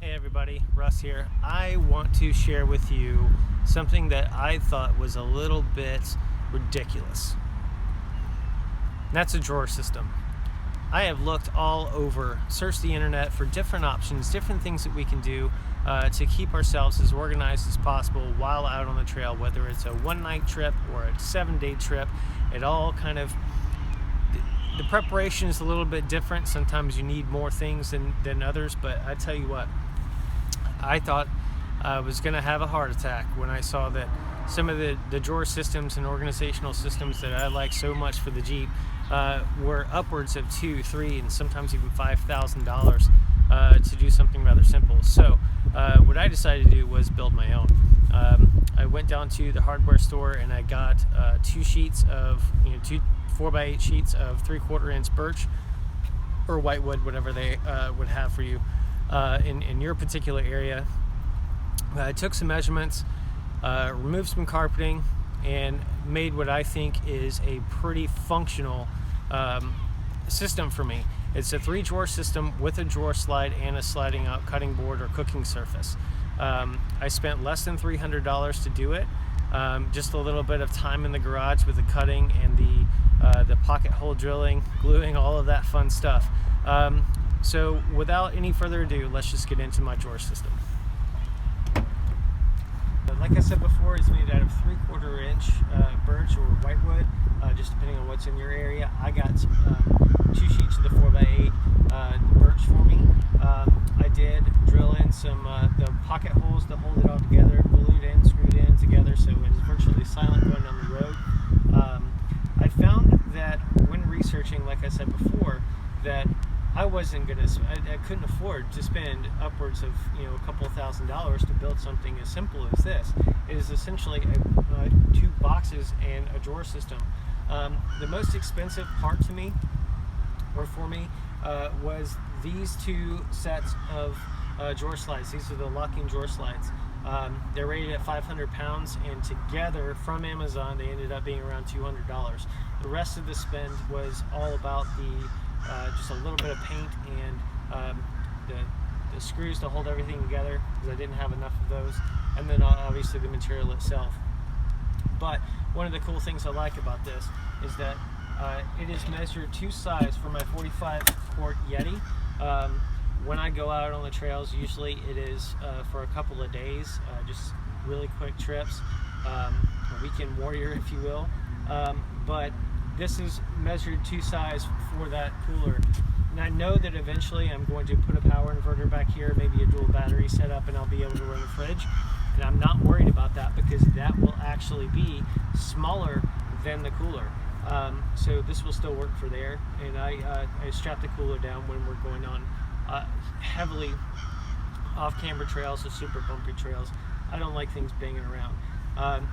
Hey everybody, Russ here. I want to share with you something that I thought was a little bit ridiculous. And that's a drawer system. I have looked all over, searched the internet for different options, different things that we can do to keep ourselves as organized as possible while out on the trail, whether it's a one-night trip or a 7-day trip. It all kind of, the preparation is a little bit different. Sometimes you need more things than others, but I tell you what, I thought I was going to have a heart attack when I saw that some of the drawer systems and organizational systems that I like so much for the Jeep were upwards of $2,000, $3,000, and sometimes even $5,000 to do something rather simple. So what I decided to do was build my own. I went down to the hardware store and I got two 4x8 sheets of 3/4 inch birch or whitewood, whatever they would have for you in your particular area. I took some measurements, removed some carpeting, and made what I think is a pretty functional system for me. It's a 3-drawer system with a drawer slide and a sliding out cutting board or cooking surface. I spent less than $300 to do it. Just a little bit of time in the garage with the cutting and the pocket hole drilling, gluing, all of that fun stuff. So without any further ado, let's just get into my drawer system. Like I said before, it's made out of 3/4 inch birch or whitewood, just depending on what's in your area. I got 2 sheets of the 4x8 birch for me. I did drill in some the pocket holes to hold it all together, glued in, screwed in together, so it is virtually silent going down the road. I found that when researching, like I said before, that I couldn't afford to spend upwards of a couple of $1,000s to build something as simple as this. It is essentially 2 boxes and a drawer system. The most expensive part to me, or for me, was these 2 sets of drawer slides. These are the locking drawer slides. They're rated at 500 pounds, and together from Amazon they ended up being around $200. The rest of the spend was all about just a little bit of paint and the screws to hold everything together, because I didn't have enough of those, and then obviously the material itself. But one of the cool things I like about this is that it is measured to size for my 45 quart Yeti. When I go out on the trails, usually it is for a couple of days, just really quick trips, a weekend warrior if you will. But this is measured to size for that cooler. And I know that eventually I'm going to put a power inverter back here, maybe a dual battery setup, and I'll be able to run the fridge. And I'm not worried about that because that will actually be smaller than the cooler. So this will still work for there. And I strap the cooler down when we're going on heavily off-camber trails or super bumpy trails. I don't like things banging around.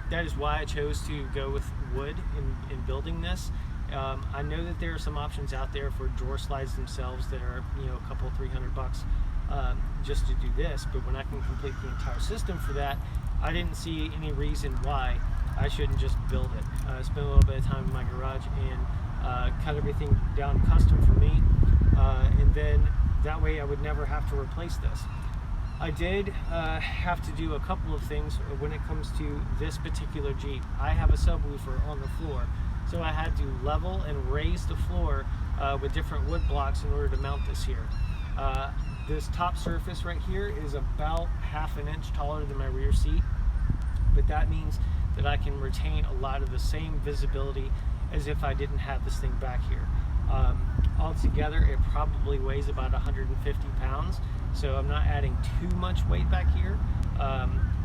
That is why I chose to go with wood in building this. I know that there are some options out there for drawer slides themselves that are a couple $300 just to do this, but when I can complete the entire system for that, I didn't see any reason why I shouldn't just build it. Spend a little bit of time in my garage and cut everything down custom for me, and then that way I would never have to replace this. I did have to do a couple of things when it comes to this particular Jeep. I have a subwoofer on the floor, so I had to level and raise the floor with different wood blocks in order to mount this here. This top surface right here is about 1/2 inch taller than my rear seat, but that means that I can retain a lot of the same visibility as if I didn't have this thing back here. Altogether, it probably weighs about 150 pounds, so I'm not adding too much weight back here,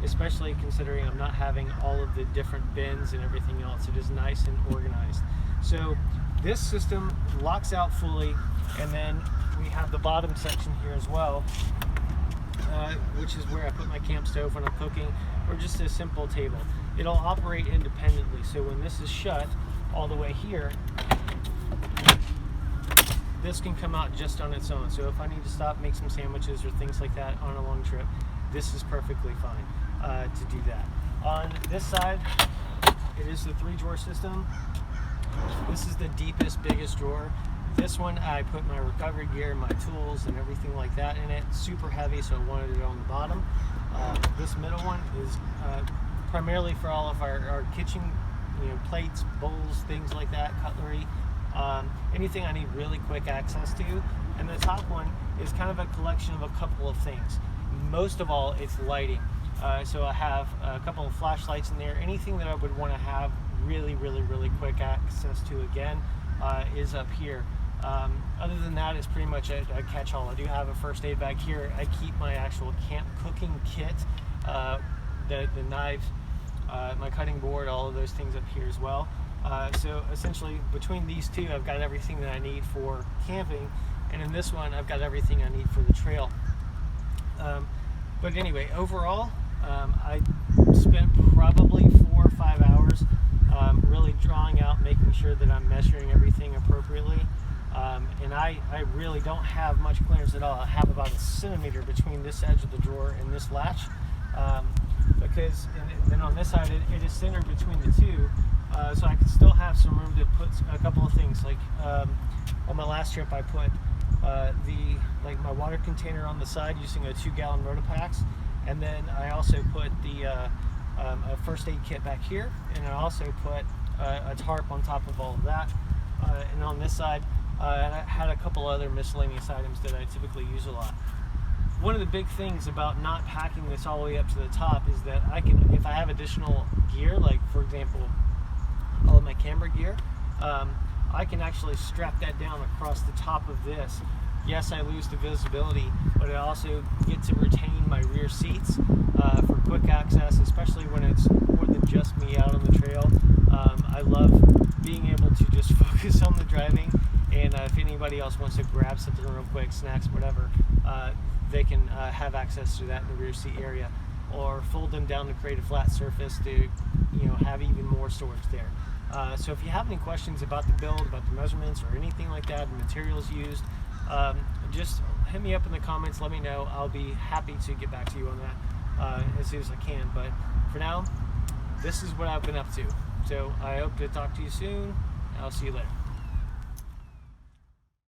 especially considering I'm not having all of the different bins and everything else. It is nice and organized. So this system locks out fully, and then we have the bottom section here as well, which is where I put my camp stove when I'm cooking, or just a simple table. It'll operate independently, so when this is shut all the way here, this can come out just on its own. So if I need to stop, make some sandwiches or things like that on a long trip, this is perfectly fine to do that. On this side, it is the 3-drawer system. This is the deepest, biggest drawer. This one, I put my recovery gear, my tools, and everything like that in it. Super heavy, so I wanted it on the bottom. This middle one is primarily for all of our kitchen, plates, bowls, things like that, cutlery, anything I need really quick access to. And the top one is kind of a collection of a couple of things. Most of all, it's lighting. So I have a couple of flashlights in there. Anything that I would want to have really quick access to, again, is up here. Other than that, it's pretty much a catch-all. I do have a first aid bag here. I keep my actual camp cooking kit, the knives, my cutting board, all of those things up here as well. So essentially, between these two, I've got everything that I need for camping, and in this one, I've got everything I need for the trail. But anyway, overall, I spent probably 4 or 5 hours really drawing out, making sure that I'm measuring everything appropriately. And I really don't have much clearance at all. I have about 1 centimeter between this edge of the drawer and this latch, because then on this side it is centered between the two, so I can still have some room to put a couple of things. Like on my last trip, I put my water container on the side using a 2-gallon Rotopax, and then I also put a first aid kit back here, and I also put a tarp on top of all of that. And on this side, I had a couple other miscellaneous items that I typically use a lot. One of the big things about not packing this all the way up to the top is that I can, if I have additional gear, like for example, all of my camera gear, I can actually strap that down across the top of this. Yes, I lose the visibility, but I also get to retain my rear seats for quick access, especially when it's more than just me out on the trail. I love being able to just focus on the driving, and if anybody else wants to grab something real quick, snacks, whatever, they can have access to that in the rear seat area, or fold them down to create a flat surface to have even more storage there. So if you have any questions about the build, about the measurements, or anything like that, the materials used, just hit me up in the comments, let me know. I'll be happy to get back to you on that as soon as I can. But for now, this is what I've been up to. So I hope to talk to you soon. I'll see you later.